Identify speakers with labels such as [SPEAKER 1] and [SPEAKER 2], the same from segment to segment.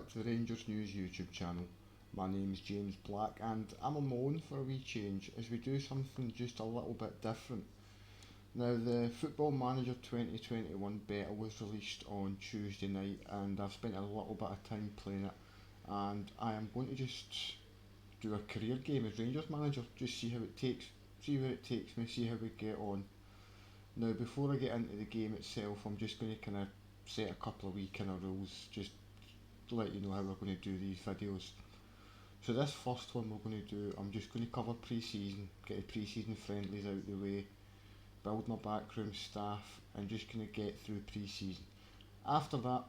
[SPEAKER 1] back to the Rangers News YouTube channel. My name is James Black and I'm on my own for a wee change as we do something just a little bit different. Now the Football Manager 2021 beta was released on Tuesday night and I've spent a little bit of time playing it, and I am going to just do a career game as Rangers manager, just see how it takes, see where it takes me, see how we get on. Now before I get into the game itself, I'm just going to kind of set a couple of wee kind of rules, just to let you know how we're going to do these videos. So this first one we're going to do, I'm just going to cover pre-season, get the pre-season friendlies out the way, build my backroom staff and just kind of get through pre-season. After that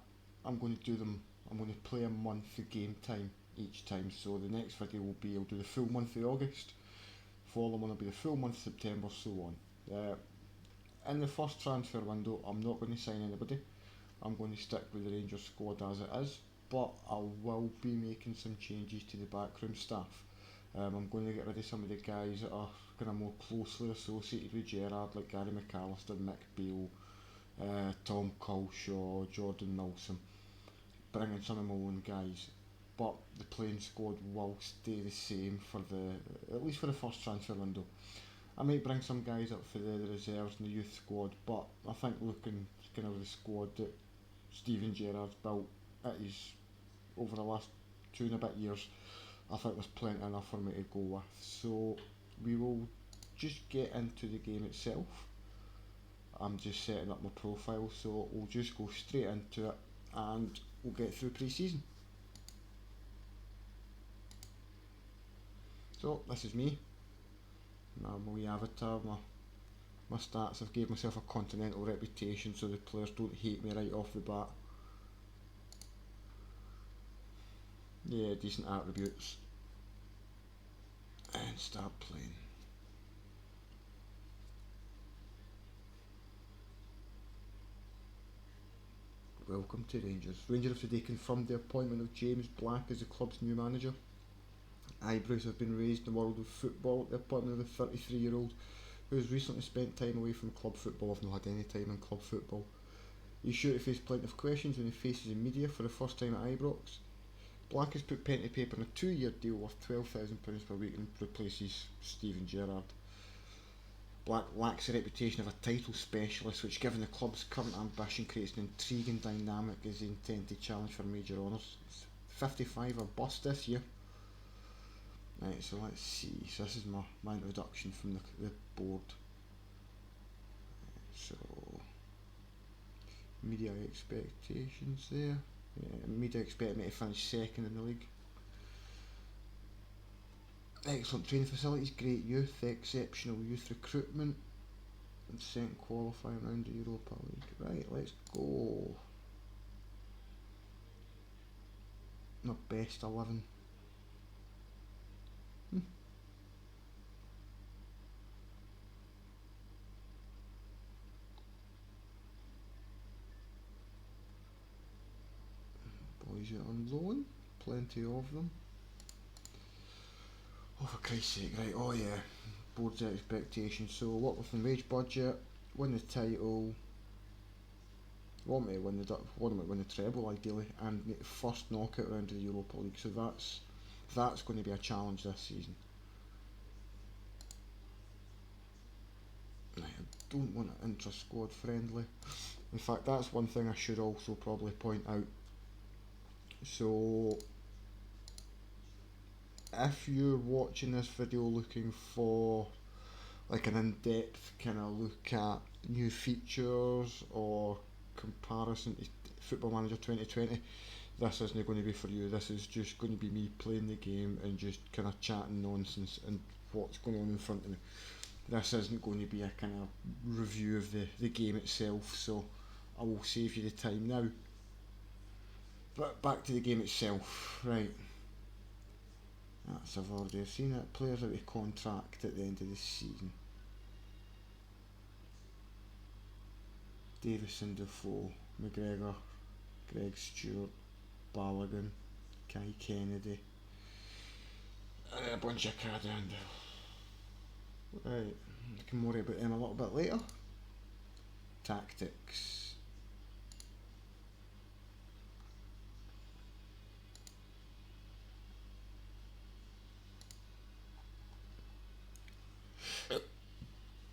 [SPEAKER 1] I'm going to play a month of game time each time. So the next video will be, I'll do the full month of August, following one will be the full month of September, so on. In the first transfer window I'm not going to sign anybody, I'm going to stick with the Rangers squad as it is, but I will be making some changes to the backroom staff. I'm going to get rid of some of the guys that are kind of more closely associated with Gerrard, like Gary McAllister, Mick Beale, Tom Culshaw, Jordan Milsom, bring in some of my own guys, but the playing squad will stay the same for at least for the first transfer window. I might bring some guys up for the reserves and the youth squad, but I think looking kind of the squad that Steven Gerrard's built over the last 2 and a bit years, I think there's plenty enough for me to go with. So we will just get into the game itself. I'm just setting up my profile, so we'll just go straight into it and we'll get through pre-season. So this is me, my wee avatar, my stats. I've gave myself a continental reputation so the players don't hate me right off the bat. Yeah, decent attributes. And start playing. Welcome to Rangers. Rangers have today confirmed the appointment of James Black as the club's new manager. Eyebrows have been raised in the world of football at the appointment of the 33-year-old who has recently spent time away from club football. I've not had any time in club football. He's sure to face plenty of questions when he faces the media for the first time at Ibrox. Black has put pen to paper on a 2-year deal worth £12,000 per week and replaces Steven Gerrard. Black lacks a reputation of a title specialist, which given the club's current ambition creates an intriguing dynamic as they intend to challenge for major honours. It's 55 or bust this year. Right, so let's see, so this is my introduction from the board. So, media expectations there. Yeah, media expect me to finish second in the league. Excellent training facilities, great youth, exceptional youth recruitment, and second qualifying round the Europa League. Right, let's go. My best 11. Boys are on loan, plenty of them. Oh, for Christ's sake, right, oh yeah, board's expectations. So work within wage budget, win the title, want me to win the treble ideally, and make the first knockout round of the Europa League. So that's going to be a challenge this season. Right, I don't want it intra-squad friendly. In fact, that's one thing I should also probably point out. So if you're watching this video looking for like an in-depth kind of look at new features or comparison to Football Manager 2020, this isn't going to be for you. This is just going to be me playing the game and just kind of chatting nonsense and what's going on in front of me. This isn't going to be a kind of review of the game itself, so I will save you the time now. But back to the game itself, right. I've already seen it. Players out of contract at the end of the season. Davison, Defoe, McGregor, Greg Stewart, Balogun, Kai Kennedy, and a bunch of Cadend. Right, we can worry about them a little bit later. Tactics.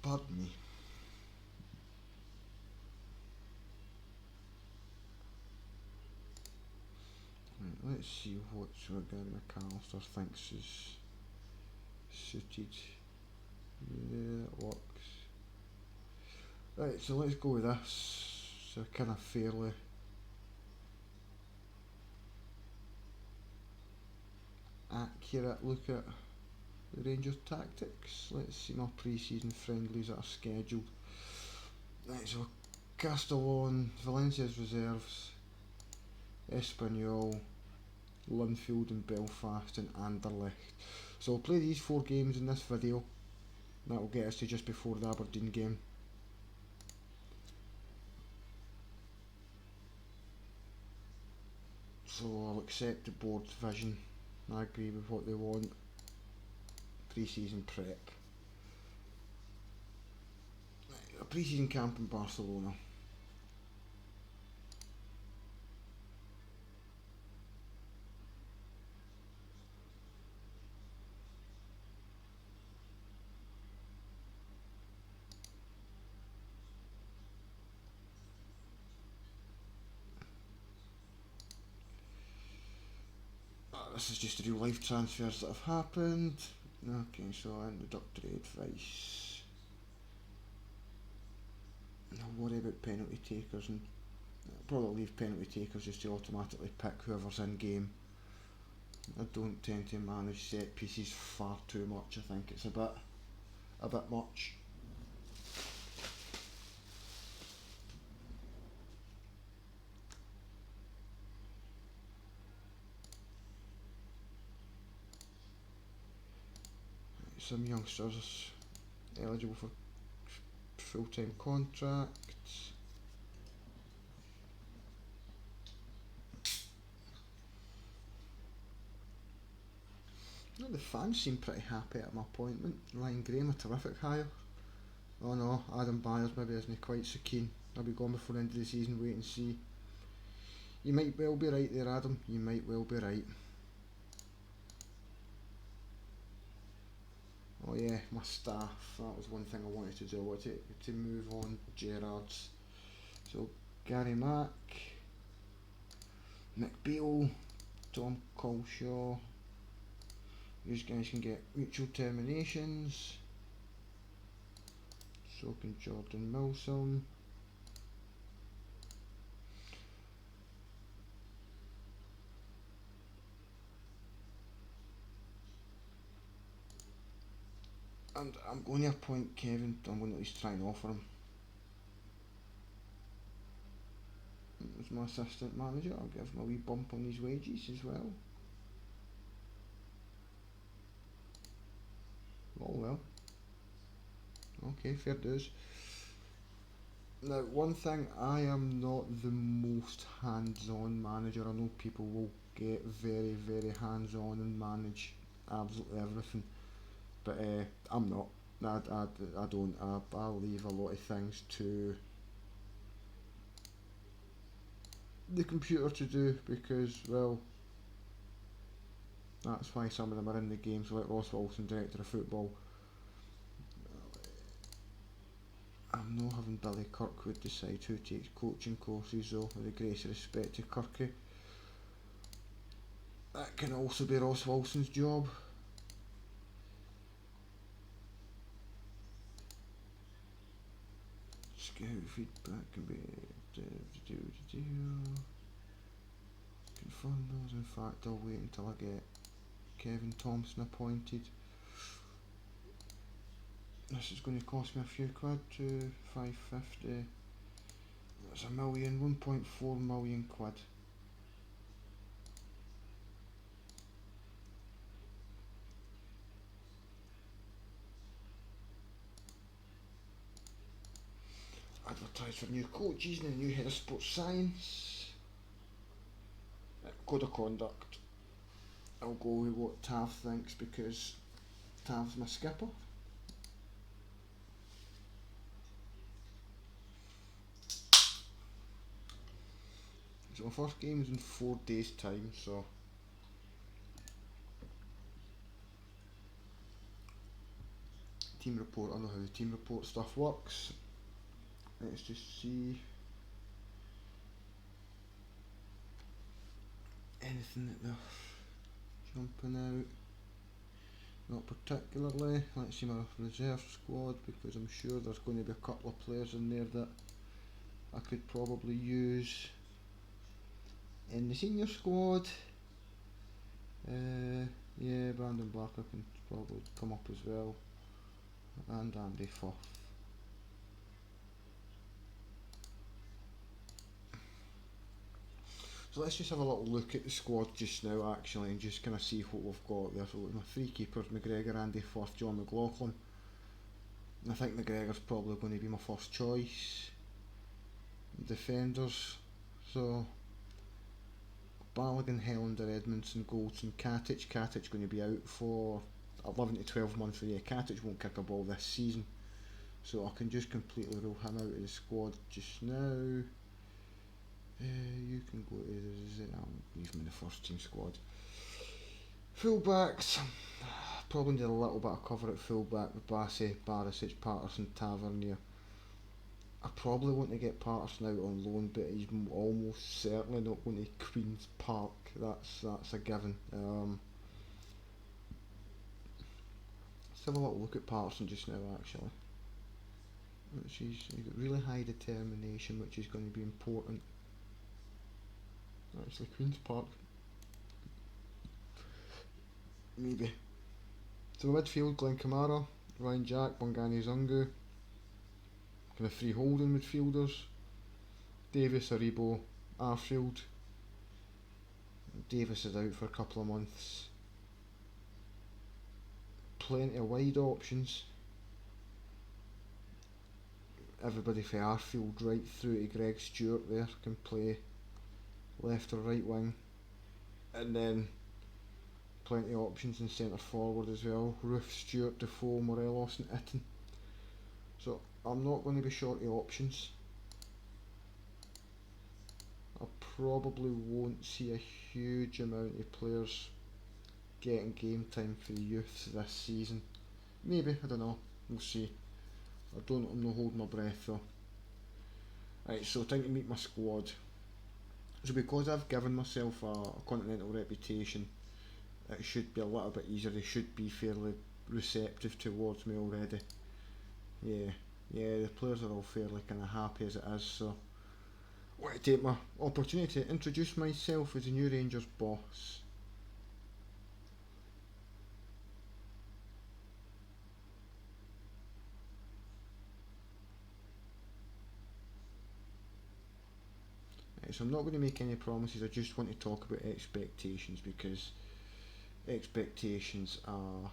[SPEAKER 1] Pardon me. Right, let's see what Gary McAllister thinks is suited. Yeah, that works. Right, so let's go with this. So kind of fairly accurate look at the Rangers tactics. Let's see my pre-season friendlies that are scheduled. Right, so Castellón, Valencia's reserves, Espanyol, Linfield and Belfast and Anderlecht. So we'll play these 4 games in this video. That will get us to just before the Aberdeen game. So I'll accept the board's vision. I agree with what they want. Pre-season prep. A pre-season camp in Barcelona. This is just the real life transfers that have happened. Okay, so introductory advice. I'll worry about penalty takers and I'll probably leave penalty takers just to automatically pick whoever's in game. I don't tend to manage set pieces far too much. I think it's a bit much. Some youngsters eligible for full-time contracts. The fans seem pretty happy at my appointment. Ryan Graham, a terrific hire. Oh no, Adam Byers maybe isn't quite so keen. I'll be gone before the end of the season, wait and see. You might well be right there, Adam, you might well be right. Oh yeah, my staff, that was one thing I wanted to do. I wanted to move on Gerrard's. So Gary Mack, Nick Beale, Tom Colshaw. These guys can get mutual terminations. So can Jordan Milsom. And I'm going to appoint Kevin. I'm going to at least try and offer him as my assistant manager. I'll give him a wee bump on his wages as well. Oh well. Okay, fair dues. Now, one thing, I am not the most hands-on manager. I know people will get very, very hands-on and manage absolutely everything, but I'm not. I don't. I leave a lot of things to the computer to do because, well, that's why some of them are in the game. So like Ross Wilson, director of football. I'm not having Billy Kirkwood decide who takes coaching courses though, with the greatest respect to Kirky. That can also be Ross Wilson's job. Scout feedback can be confirm those. In fact, I'll wait until I get Kevin Thompson appointed. This is going to cost me a few quid to 550. That's a million, 1.4 million quid. Advertise for new coaches and a new head of sports science. Code of conduct. I'll go with what Tav thinks because Tav's my skipper. So my first game is in 4 days time, so team report. I know how the team report stuff works. Let's just see anything that they're jumping out. Not particularly. Let's see my reserve squad, because I'm sure there's going to be a couple of players in there that I could probably use in the senior squad. Yeah, Brandon Barker can probably come up as well, and Andy Firth. So let's just have a little look at the squad just now actually, and just kind of see what we've got there. So my three keepers: McGregor, Andy Firth, John McLaughlin. And I think McGregor's probably going to be my first choice. Defenders, so Balogun, Helander, Edmondson, Goldson, Katic. Katic going to be out for 11 to 12 months. So yeah, Katic won't kick a ball this season, so I can just completely rule him out of the squad just now. You can go to I'll leave him in the first team squad. Fullbacks, probably need a little bit of cover at fullback with Bassey, Barisic, Patterson, Tavernier. I probably want to get Patterson out on loan, but he's almost certainly not going to Queen's Park. That's a given. Let's have a little look at Patterson just now actually. He's got really high determination, which is going to be important. Actually, Queen's Park. Maybe. So midfield, Glenn Kamara, Ryan Jack, Bongani Zungu. Kind of three holding midfielders. Davis, Aribo, Arfield. Davis is out for a couple of months. Plenty of wide options. Everybody for Arfield right through to Greg Stewart there can play left or right wing, and then plenty of options in centre forward as well: Roof, Stewart, Defoe, Morelos and Itten. So I'm not going to be short of options. I probably won't see a huge amount of players getting game time for the youths this season. Maybe, I don't know, we'll see. I'm not holding my breath though. Right, so time to meet my squad. So because I've given myself a continental reputation, it should be a little bit easier. They should be fairly receptive towards me already. Yeah, the players are all fairly kind of happy as it is, so I want to take my opportunity to introduce myself as the new Rangers boss. So I'm not going to make any promises, I just want to talk about expectations, because expectations are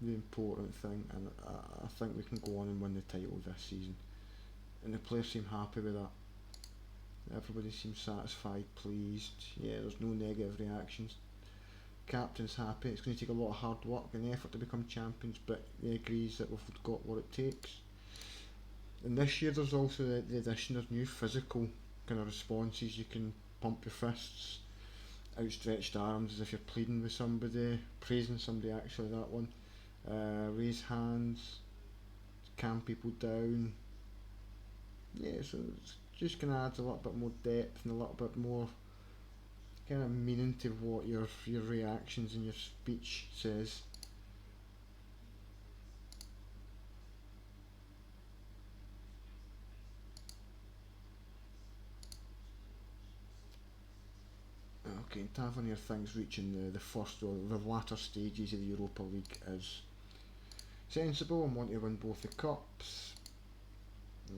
[SPEAKER 1] the important thing, and I think we can go on and win the title this season, and the players seem happy with that. Everybody seems satisfied, pleased. Yeah, there's no negative reactions. Captain's happy. It's going to take a lot of hard work and effort to become champions, but he agrees that we've got what it takes. And this year there's also the addition of new physical kind of responses. You can pump your fists, outstretched arms as if you're pleading with somebody, praising somebody actually, that one. Raise hands, calm people down. Yeah, so it's just kind of adds a little bit more depth and a little bit more kind of meaning to what your reactions and your speech says. Okay, Tavernier thinks reaching the first or the latter stages of the Europa League is sensible and want to win both the cups.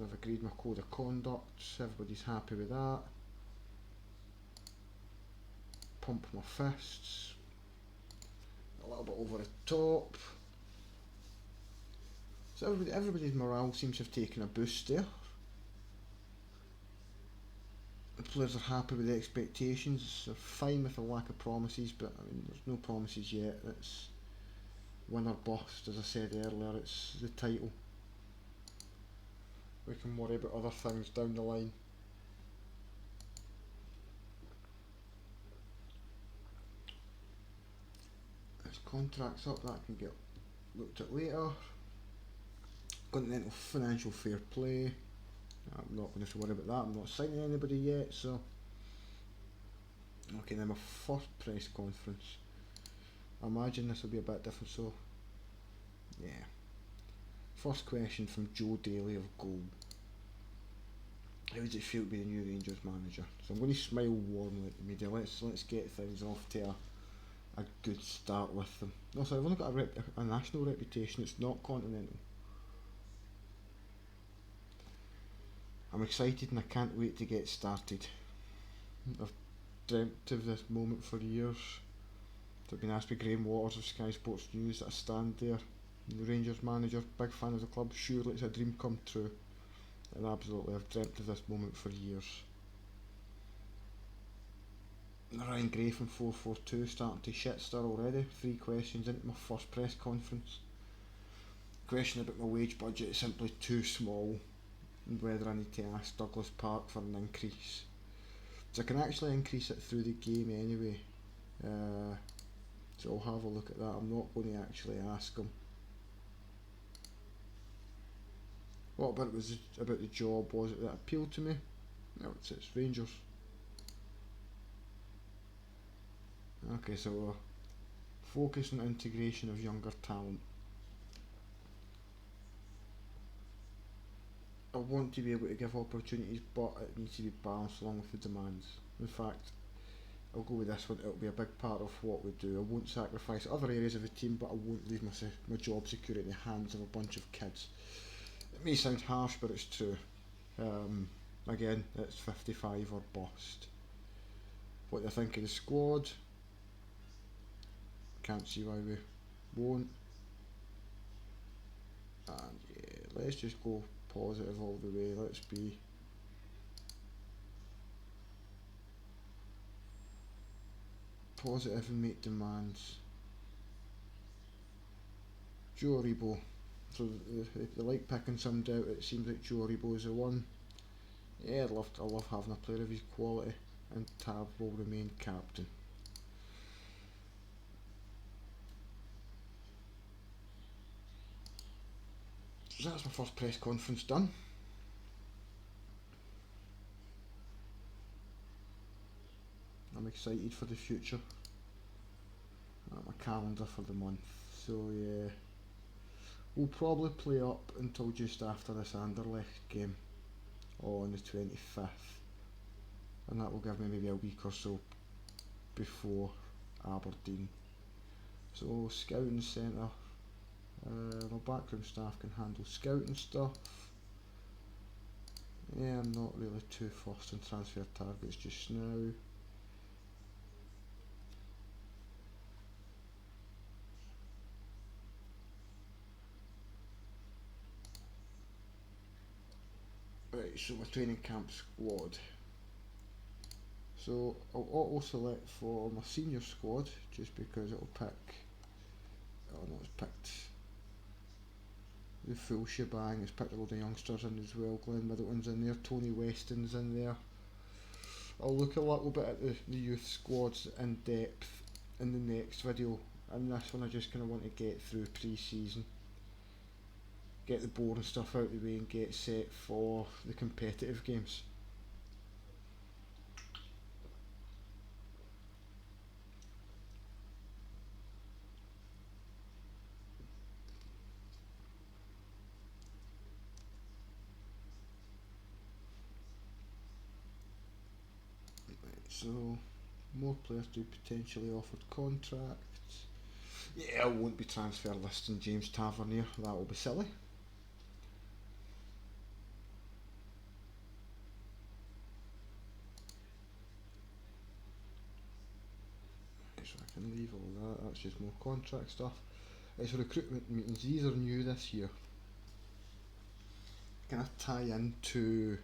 [SPEAKER 1] I've agreed my code of conduct, everybody's happy with that. Pump my fists, a little bit over the top. So everybody's morale seems to have taken a boost there. The players are happy with the expectations, they're fine with the lack of promises, but I mean, there's no promises yet. It's win or bust, as I said earlier, it's the title. We can worry about other things down the line. His contract's up, that can get looked at later. Continental financial fair play. I'm not going to have to worry about that. I'm not signing anybody yet, so. Okay, then my first press conference. I imagine this will be a bit different, so. Yeah. First question from Joe Daly of Goal. How does it feel to be the new Rangers manager? So I'm going to smile warmly at the media. Let's get things off to a good start with them. Also, I've only got a national reputation. It's not continental. I'm excited and I can't wait to get started. I've dreamt of this moment for years. I've been asked by Graham Waters of Sky Sports News that I stand there. The Rangers manager, big fan of the club. Surely it's a dream come true. And absolutely, I've dreamt of this moment for years. Ryan Gray from 442 starting to shit stir already. 3 questions into my first press conference. Question about my wage budget is simply too small, and whether I need to ask Douglas Park for an increase. So I can actually increase it through the game anyway. So I'll have a look at that. I'm not going to actually ask him. What about it was about the job was it that appealed to me? No, it's Rangers. Okay, so focus on integration of younger talent. I want to be able to give opportunities, but it needs to be balanced along with the demands. In fact, I'll go with this one. It'll be a big part of what we do. I won't sacrifice other areas of the team, but I won't leave my job secure in the hands of a bunch of kids. It may sound harsh, but it's true. Again, it's 55 or bust. What do I think of the squad? Can't see why we won't. And yeah, let's just go positive all the way. Let's be positive and make demands. Joe Aribo. So they like picking somebody out. It seems like Joe Aribo is the one. Yeah, I love having a player of his quality, and Tab will remain captain. So that's my first press conference done. I'm excited for the future. My calendar for the month. So yeah, we'll probably play up until just after this Anderlecht game on the 25th, and that will give me maybe a week or so before Aberdeen. So scouting centre. My backroom staff can handle scouting stuff. Yeah, I'm not really too fussed on transfer targets just now. Right, so my training camp squad. So I'll auto select for my senior squad just because it'll pick. Oh no, it's picked the full shebang. It's picked a load of youngsters in as well. Glenn Middleton's in there, Tony Weston's in there. I'll look a little bit at the youth squads in depth in the next video. And this one I just kind of want to get through pre-season. Get the boring stuff out of the way and get set for the competitive games. So, more players to potentially offered contracts. Yeah, I won't be transfer listing James Tavernier, that will be silly. So I can leave all that, that's just more contract stuff. It's recruitment meetings, these are new this year. Kind of tie into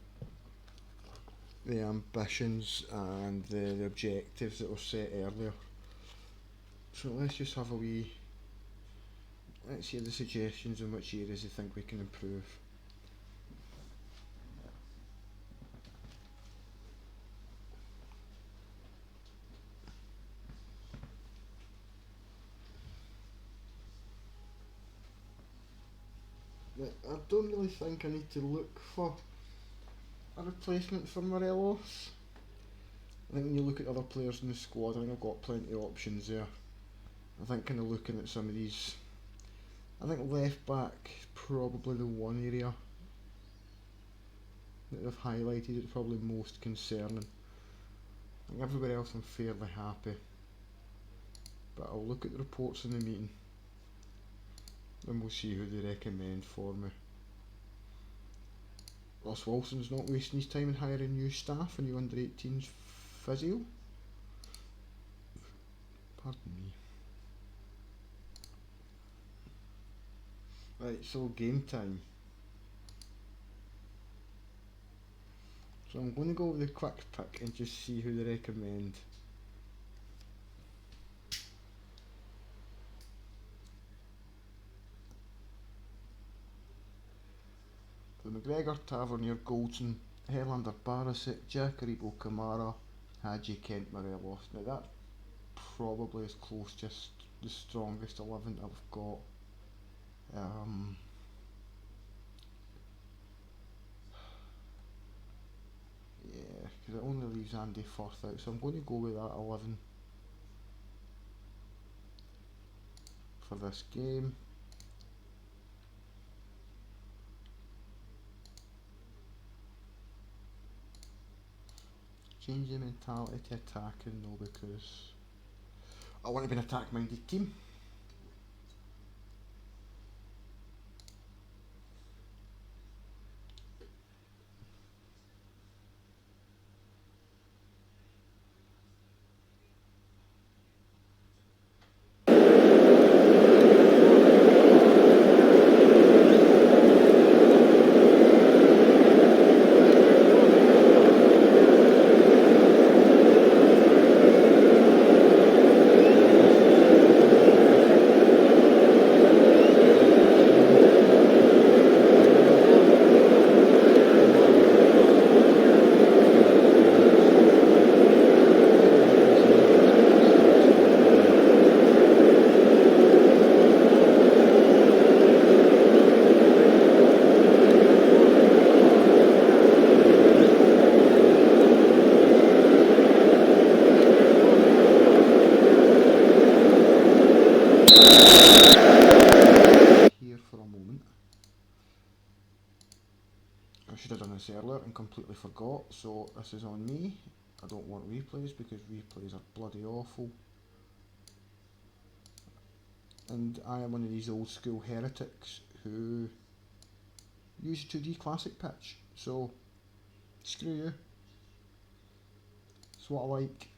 [SPEAKER 1] the ambitions and the objectives that were set earlier. So let's just have a wee, let's hear the suggestions in which areas you think we can improve. I don't really think I need to look for a replacement for Morelos. I think when you look at other players in the squad, I think I've got plenty of options there. I think kind of looking at some of these, I think left back is probably the one area that they've highlighted it's probably most concerning. I think everywhere else I'm fairly happy, but I'll look at the reports in the meeting and we'll see who they recommend for me. Ross Wilson's not wasting his time in hiring new staff, a new under-18s physio. Pardon me. Right, so game time. So I'm going to go with the quick pick and just see who they recommend. The McGregor, Tavernier, Goldson, Helander, Barisic, Jacaribo, Kamara, Hadji, Kent, Morelos. Now that probably is close, just the strongest 11 I've got. Yeah, because it only leaves Andy Firth out, so I'm going to go with that 11 for this game. Change the mentality to attacking, no, because I want to be an attack-minded team. Earlier and completely forgot, so this is on me. I don't want replays because replays are bloody awful, and I am one of these old school heretics who use 2D classic pitch, so screw you. It's what I like.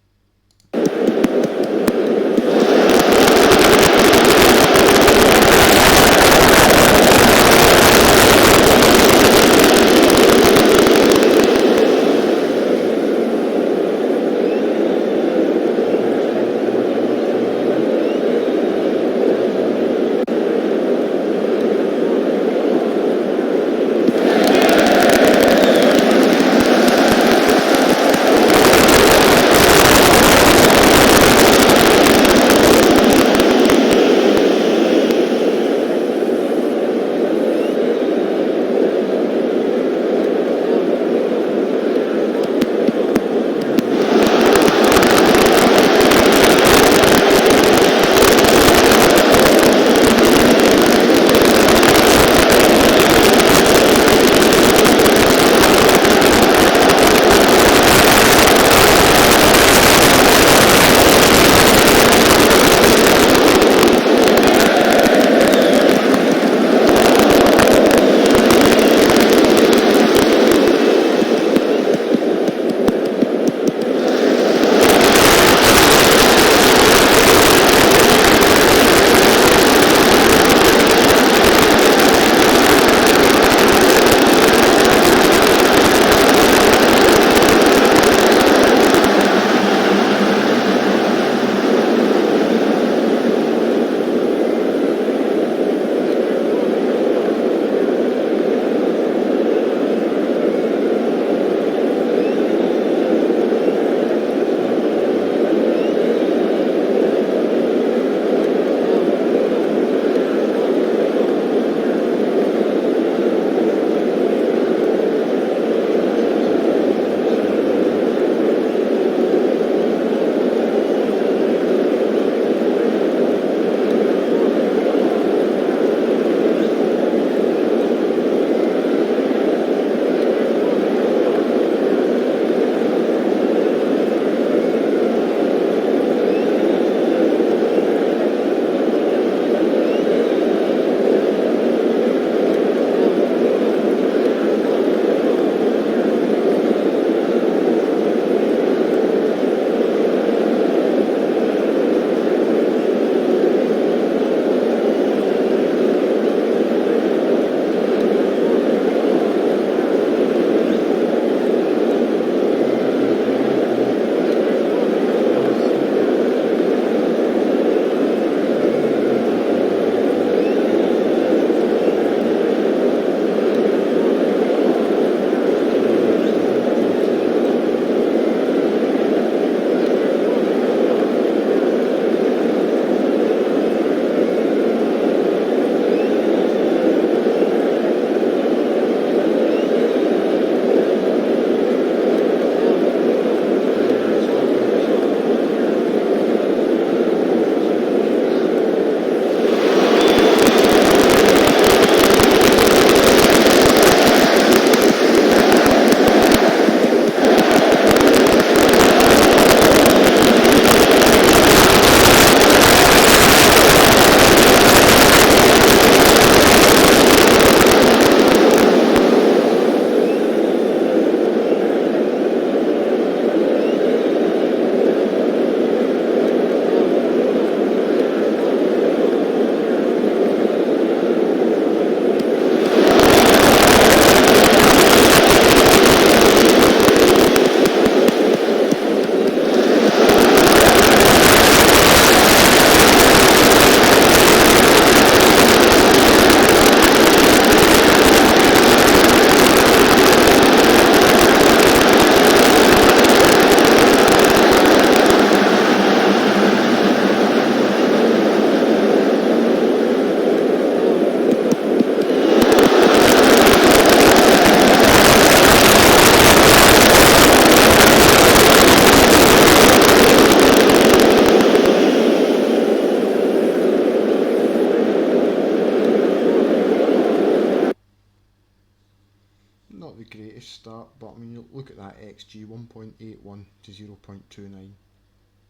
[SPEAKER 1] not the greatest start, but I mean, you look at that XG, 1.81 to 0.29.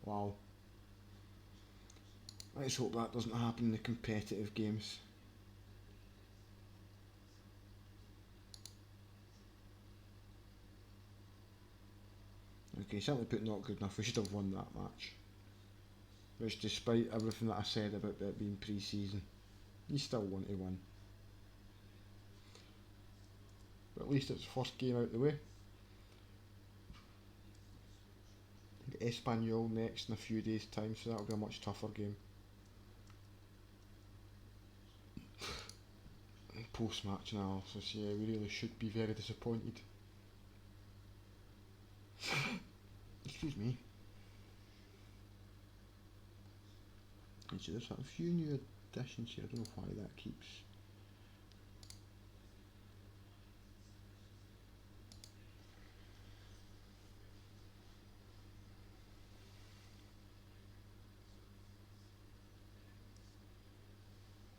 [SPEAKER 1] Wow. Let's hope that doesn't happen in the competitive games. Okay, certainly put not good enough. We should have won that match. Which, despite everything that I said about it being pre-season, you still want to win. But at least it's the first game out the way. Espanyol next in a few days' time, so that'll be a much tougher game. Post-match analysis, yeah, we really should be very disappointed. Excuse me. And so there's a few new additions here, I don't know why that keeps.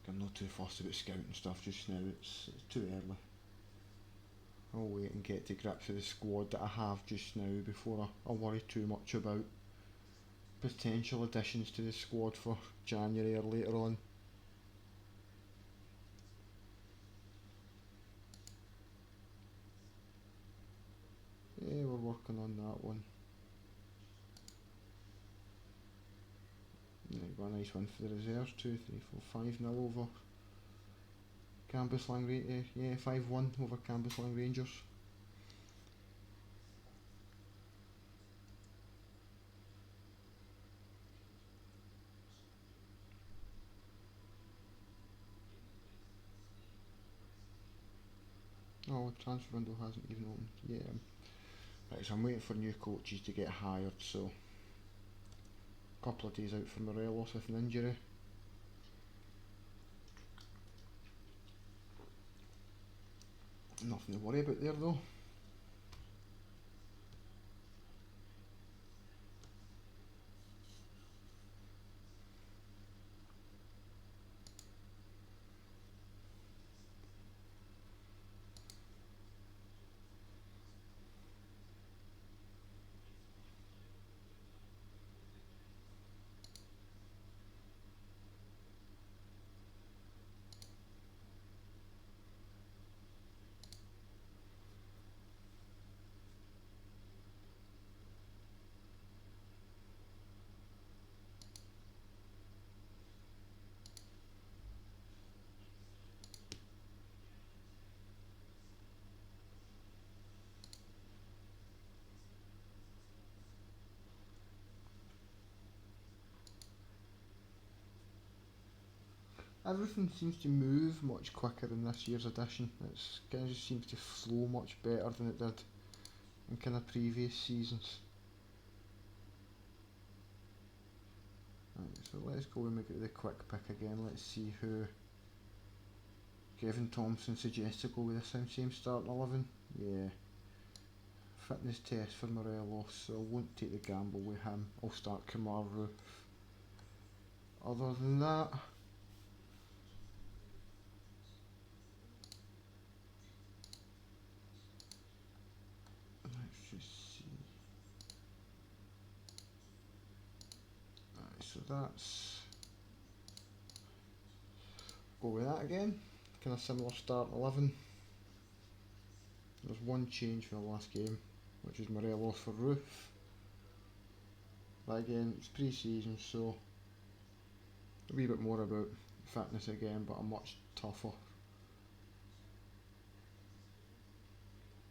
[SPEAKER 1] I'm not too fussed about scouting stuff just now, it's too early. I'll wait and get to grips with the squad that I have just now before I worry too much about potential additions to the squad for January or later on. Yeah, we're working on that one. Yeah, got a nice win for the reserves, 2, 3, 4, 5-0 over Cambuslang Rangers. Yeah, 5-1 over Cambuslang Rangers. Oh, the transfer window hasn't even opened. Yeah. Right, so I'm waiting for new coaches to get hired, so a couple of days out for Morelos with an injury. Nothing to worry about there though. Everything seems to move much quicker in this year's edition. It's kind of just seems to flow much better than it did in kind of previous seasons. Right, so let's go and make it the quick pick again. Let's see who Kevin Thompson suggests to go with the same starting 11. Yeah. Fitness test for Morelos, so I won't take the gamble with him. I'll start Kamaru. Other than that, let's just see. Right, so that's, go with that again. Kind of similar starting 11. There's one change from the last game, which is Morelos for Roof. But again, it's pre-season, so a wee bit more about fitness again, but a much tougher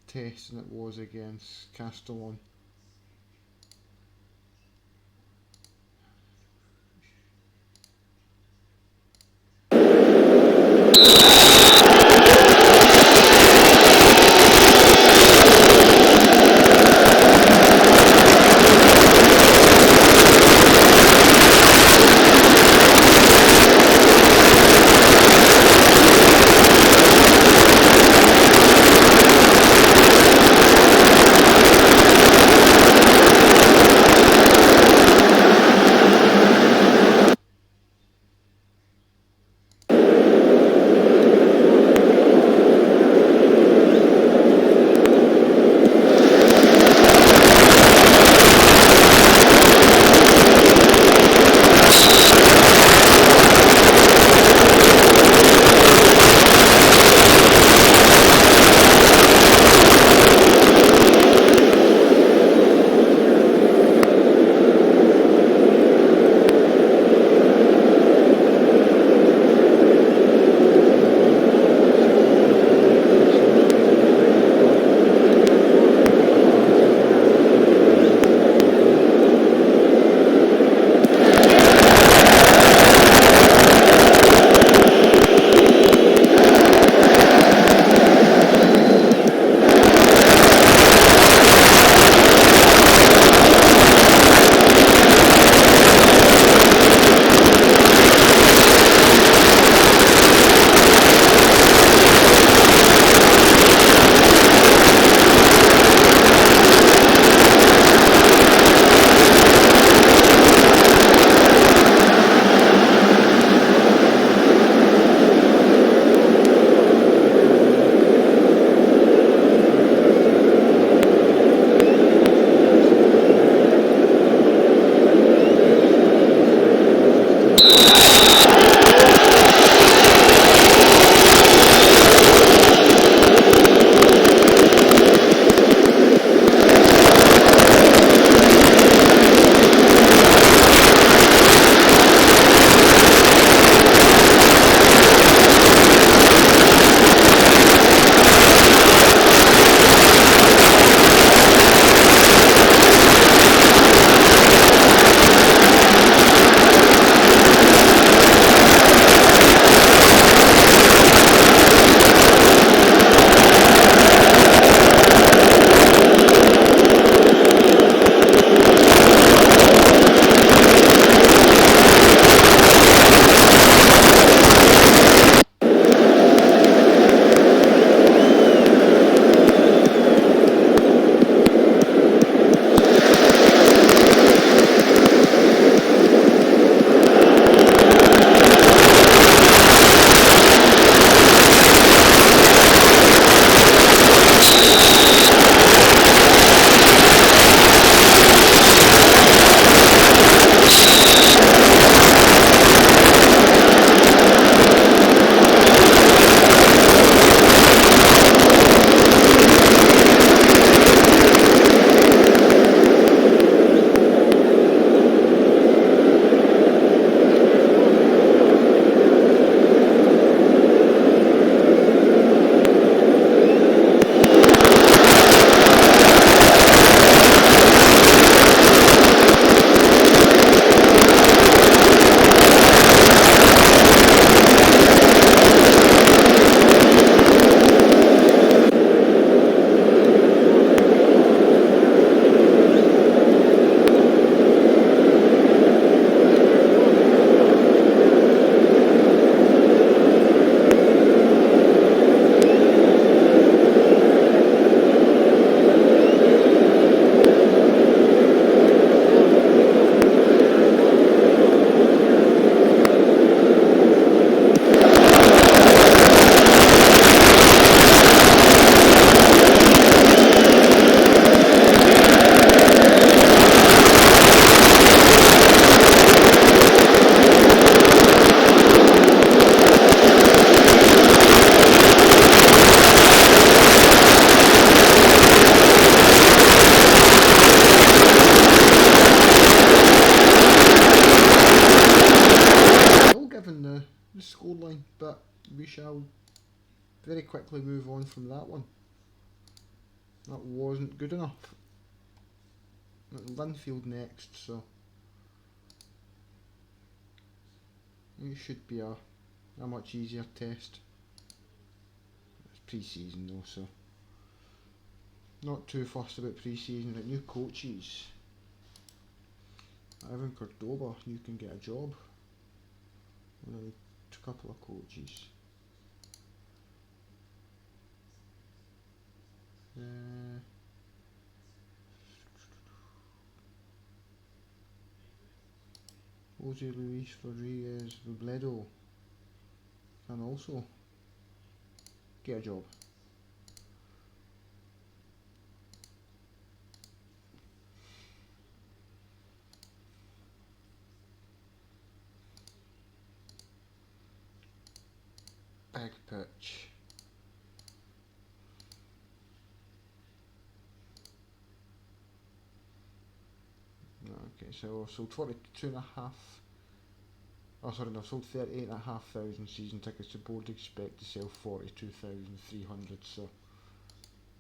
[SPEAKER 1] test than it was against Castellon. we shall very quickly move on from that one. That wasn't good enough. Linfield next, so it should be a much easier test. It's pre-season though, so not too fussed about pre-season. But new coaches, Ivan Cordoba, you can get a job. Only a couple of coaches. Jose Luis Rodriguez Robledo can also get a job. Big pitch. Okay, so I've sold 42.5. Oh, sorry, no, I've sold 38,500 season tickets. The board expect to sell 42,300, so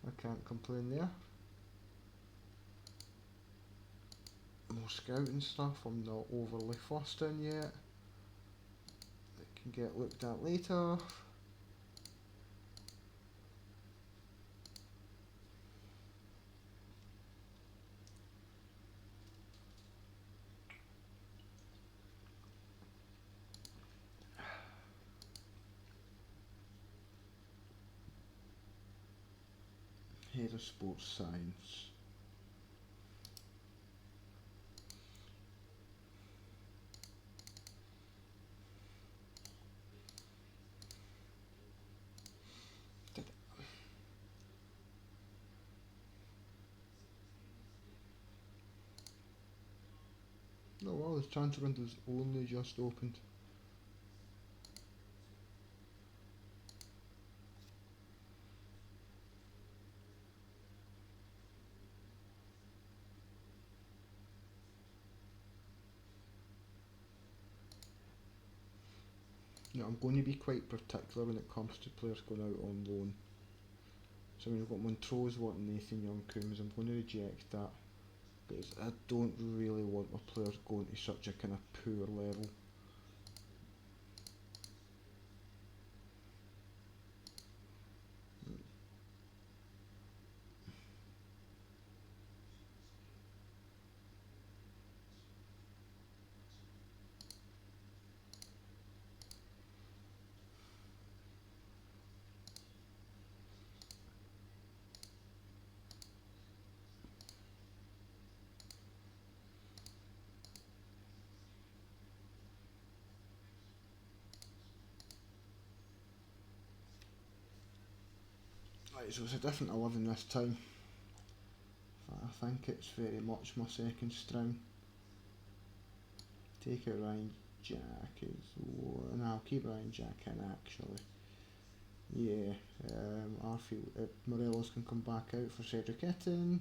[SPEAKER 1] I can't complain there. More scouting stuff I'm not overly fussed in yet. It can get looked at later. Head of Sports Science. Oh well, this transfer window's only just opened. Yeah, I'm going to be quite particular when it comes to players going out on loan. So when we've got Montrose wanting Nathan Young Coombs, I'm going to reject that. Because I don't really want my players going to such a kind of poor level. Right, so it's a different 11 this time. I think it's very much my second string. Take out Ryan Jack is one, and I'll keep Ryan Jack in actually. Yeah, Arfield, Morelos can come back out for Cedric Itten.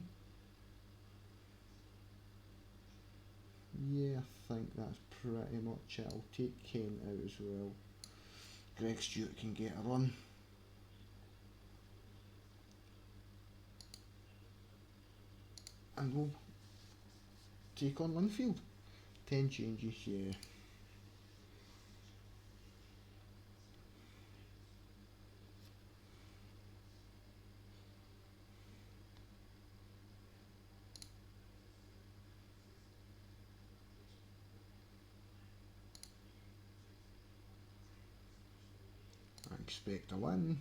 [SPEAKER 1] Yeah, I think that's pretty much it. I'll take Kane out as well. Greg Stewart can get a run. And we'll take on Linfield. 10 changes, yeah. I expect a win.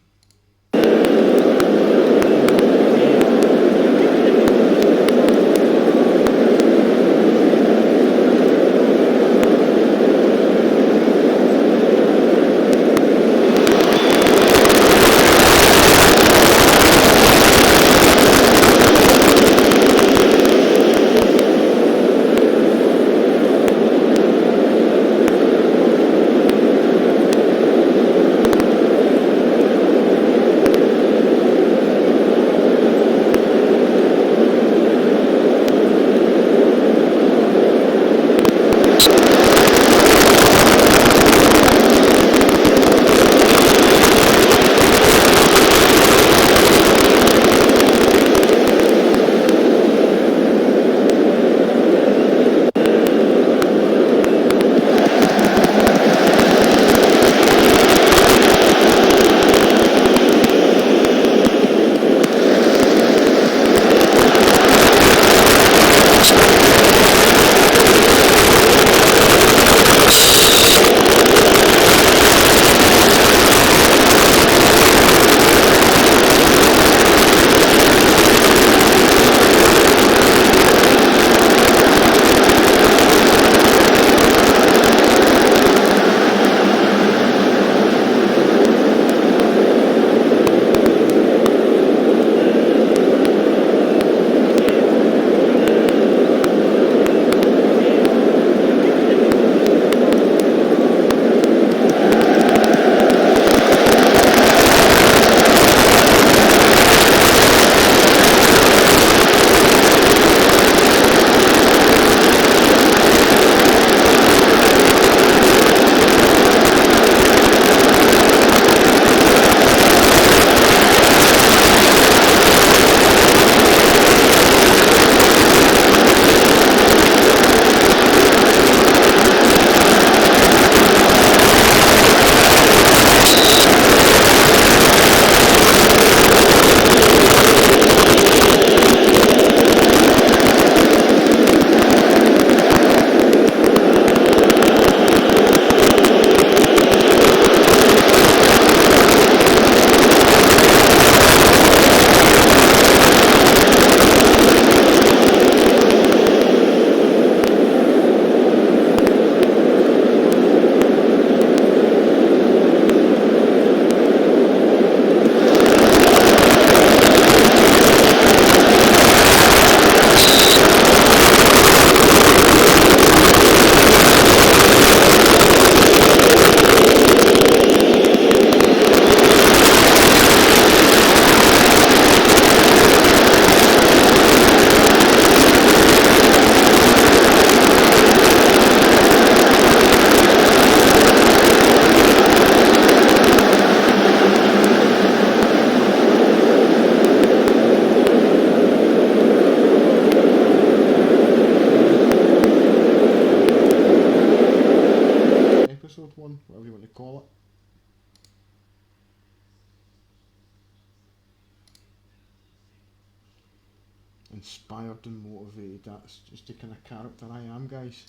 [SPEAKER 1] inspired and motivated. That's just the kind of character I am, guys.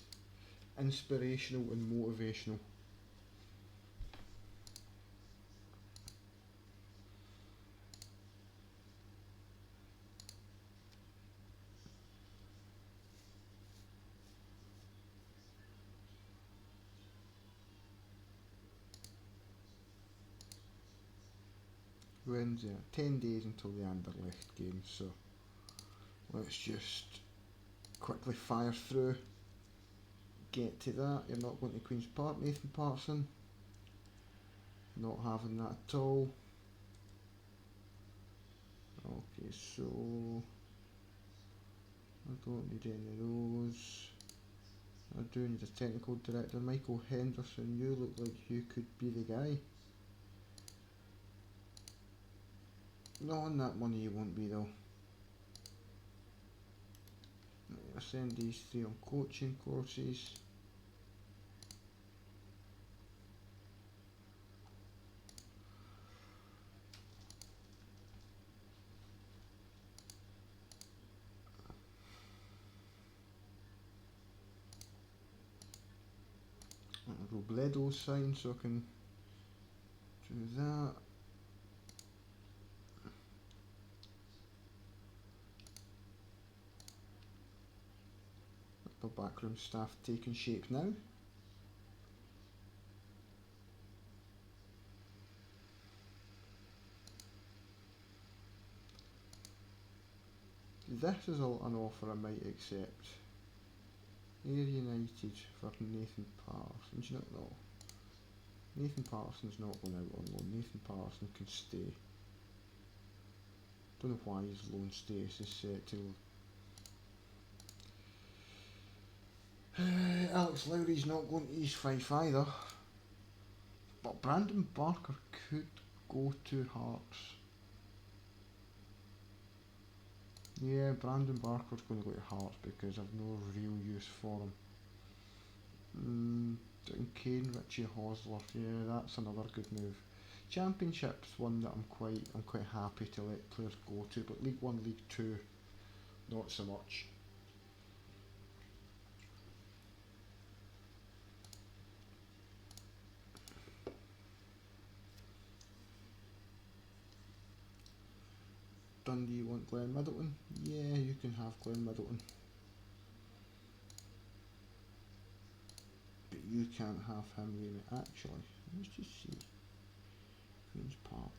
[SPEAKER 1] Inspirational and motivational. Wednesday, 10 days until the Anderlecht game, so let's just quickly fire through, get to that. You're not going to Queen's Park, Nathan Patterson. Not having that at all. Okay, so I don't need any of those. I do need a technical director. Michael Henderson, you look like you could be the guy. Not on that money you won't be though. I'll send these 3 on coaching courses. Robledo sign so I can do that. The backroom staff taking shape now. This is an offer I might accept. Ayr United for Nathan Patterson. Do you not know? Nathan Patterson's not going out on loan. Nathan Patterson can stay. Don't know why his loan status is set to. Alex Lowry's not going to East Fife either. But Brandon Barker could go to Hearts. Yeah, Brandon Barker's going to go to Hearts because I've no real use for him. Down Kane, Richie Hosler, yeah, that's another good move. Championship's one that I'm quite happy to let players go to, but League 1, League 2, not so much. Dundee want Glenn Middleton? Yeah, you can have Glenn Middleton. But you can't have him really. Actually, let's just see. Queen's Park.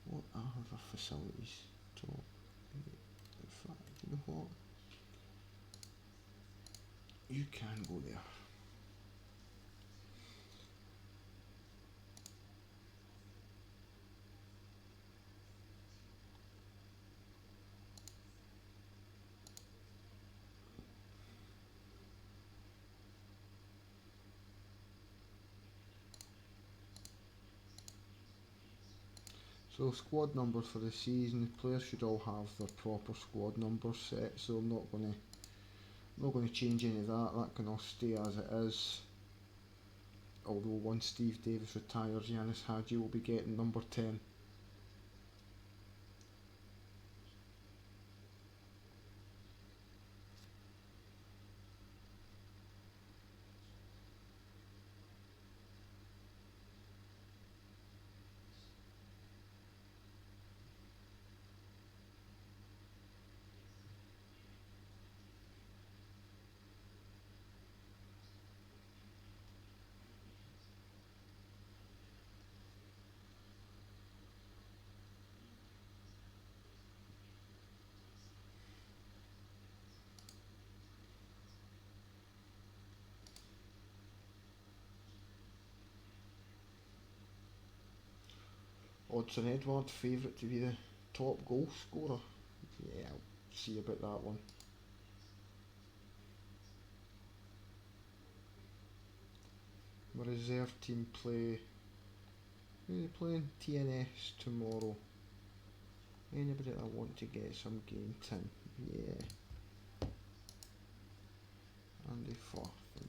[SPEAKER 1] What are the facilities? Top. In fact, you know what? You can go there. So squad numbers for the season, the players should all have their proper squad numbers set, so I'm not going to change any of that. That can all stay as it is. Although once Steve Davis retires, Yanis Hadji will be getting number 10. Odsonne Edouard, favourite to be the top goal scorer. Yeah, I'll see about that one. My reserve team play. Who are they playing? TNS tomorrow. Anybody that I want to get some game time? Yeah. Andy Firth.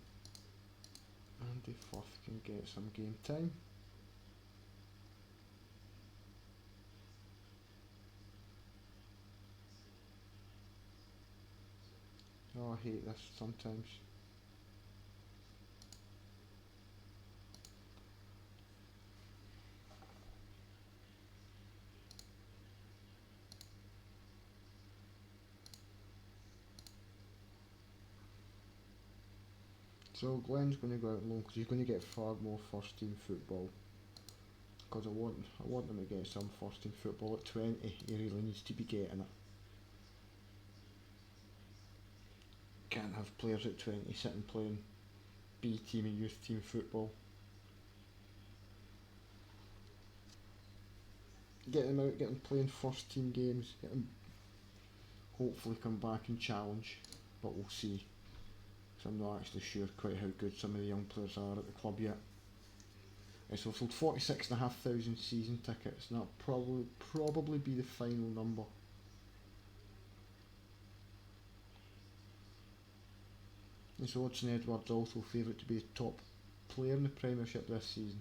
[SPEAKER 1] Andy Firth can get some game time. Oh, I hate this sometimes. So Glenn's going to go out on loan because he's going to get far more first team football. Because I want him to get some first team football at 20. He really needs to be getting it. Can't have players at 20 sitting playing B team and youth team football. Get them out, get them playing first team games, get them hopefully come back and challenge, but we'll see. So I'm not actually sure quite how good some of the young players are at the club yet. So we've sold 46,500 season tickets, and that'll probably be the final number. And so Odsonne Edouard's also favourite to be the top player in the Premiership this season.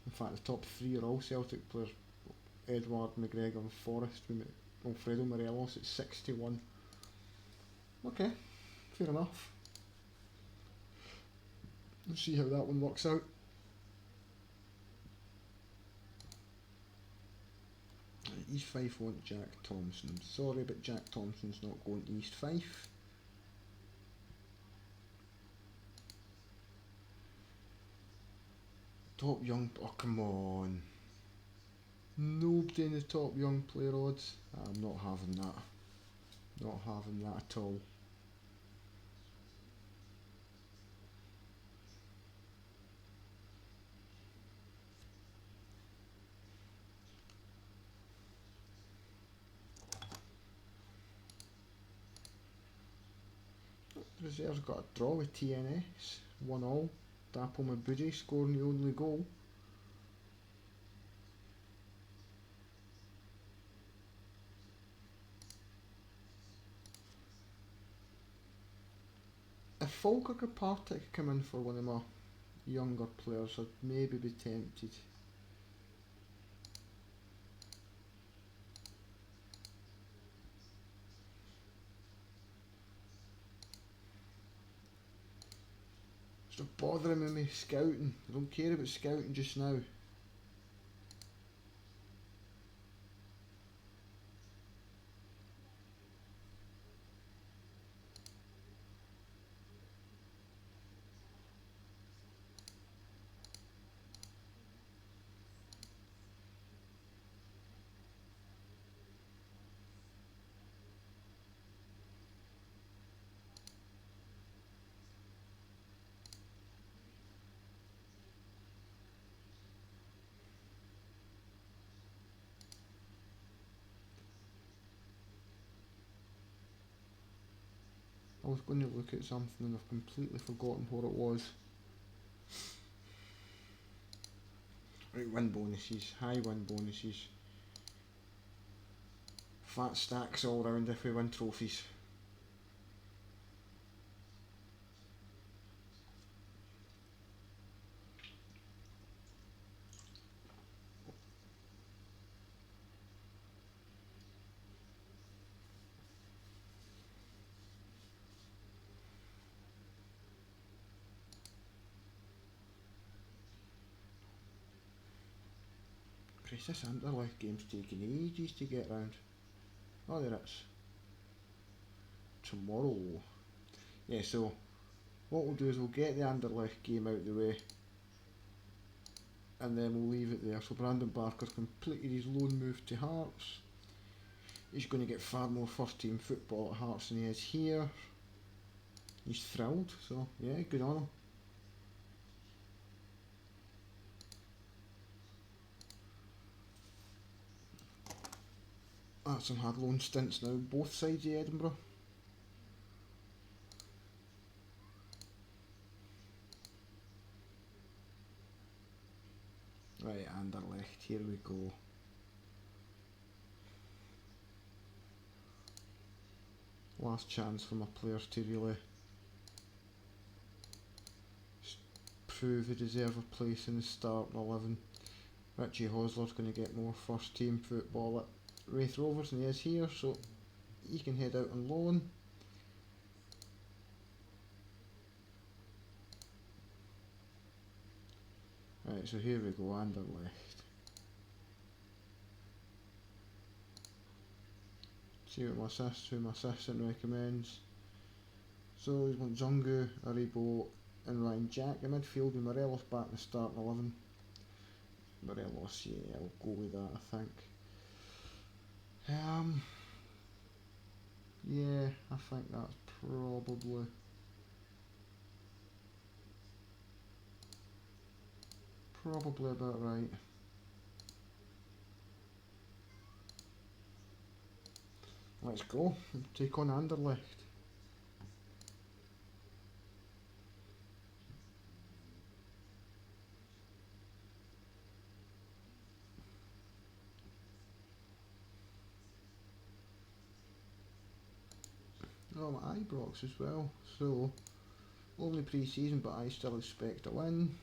[SPEAKER 1] In fact, the top three are all Celtic players. Edouard, McGregor and Forrest, with Alfredo Morelos at 61. Okay, fair enough. Let's see how that one works out. East Fife want Jack Thompson. Sorry, but Jack Thompson's not going to East Fife. Top young... Oh, come on. Nobody in the top young player odds. I'm not having that. Not having that at all. Reserves got a draw with TNS. 1-1. Dapo Mabuji scoring the only goal. If Falkirk or Partick come in for one of my younger players, I'd maybe be tempted. Stop bothering with me scouting. I don't care about scouting just now. I was going to look at something and I've completely forgotten what it was. Right, win bonuses, high win bonuses. Fat stacks all round if we win trophies. Christ, this Anderlecht game's taking ages to get round. Oh, there it is. Tomorrow. Yeah, so what we'll do is we'll get the Anderlecht game out of the way and then we'll leave it there. So Brandon Barker's completed his loan move to Hearts. He's going to get far more first team football at Hearts than he is here. He's thrilled, so yeah, good on him. Some hard loan stints now, both sides of Edinburgh. Right, Anderlecht, here we go. Last chance for my players to really prove they deserve a place in the starting 11. Richie Hosler's going to get more first team football at Wraith Rovers than he is here, so he can head out on loan. Right, so here we go, Anderlecht. See what who my assistant recommends. So he's got Zungu, Aribo and Ryan Jack. The midfield with Morelos back in the starting 11. Morelos, yeah, I'll go with that, I think. Yeah, I think that's probably about right. Let's go, take on Anderlecht. Oh, my Ibrox as well, so only pre-season, but I still expect a win.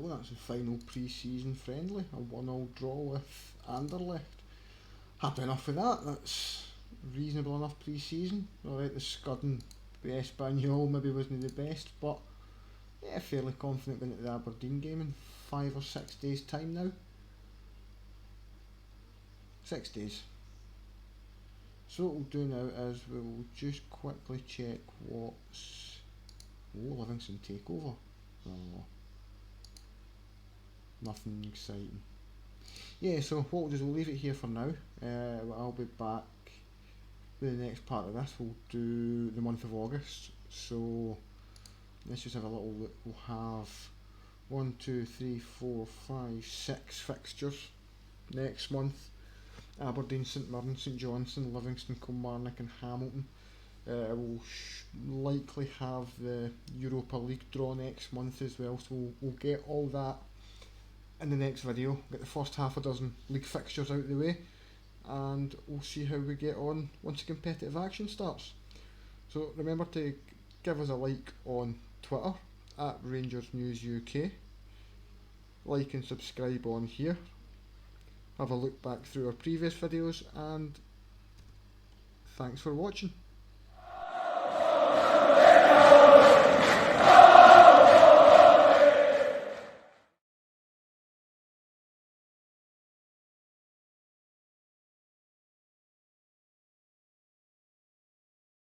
[SPEAKER 1] go, that's the final pre-season friendly, a 1-1 draw with Anderlecht. Happy enough with that, that's reasonable enough pre-season. Alright, the scudding with Espanyol maybe wasn't the best, but yeah, fairly confident going into the Aberdeen game in 5 or 6 days time now. 6 days. So what we'll do now is we'll just quickly check what's... Oh, Livingston takeover. Oh, nothing exciting. Yeah, so what we'll do is we'll leave it here for now. I'll be back with the next part of this. We'll do the month of August. So let's just have a little look. We'll have 1, 2, 3, 4, 5, 6 fixtures next month. Aberdeen, St Mirren, St Johnstone, Livingston, Kilmarnock and Hamilton. We'll likely have the Europa League draw next month as well, so we'll get all that in the next video. Get the first half a dozen league fixtures out of the way, and we'll see how we get on once the competitive action starts. So remember to give us a like on Twitter at Rangers News UK, like and subscribe on here, have a look back through our previous videos, and thanks for watching.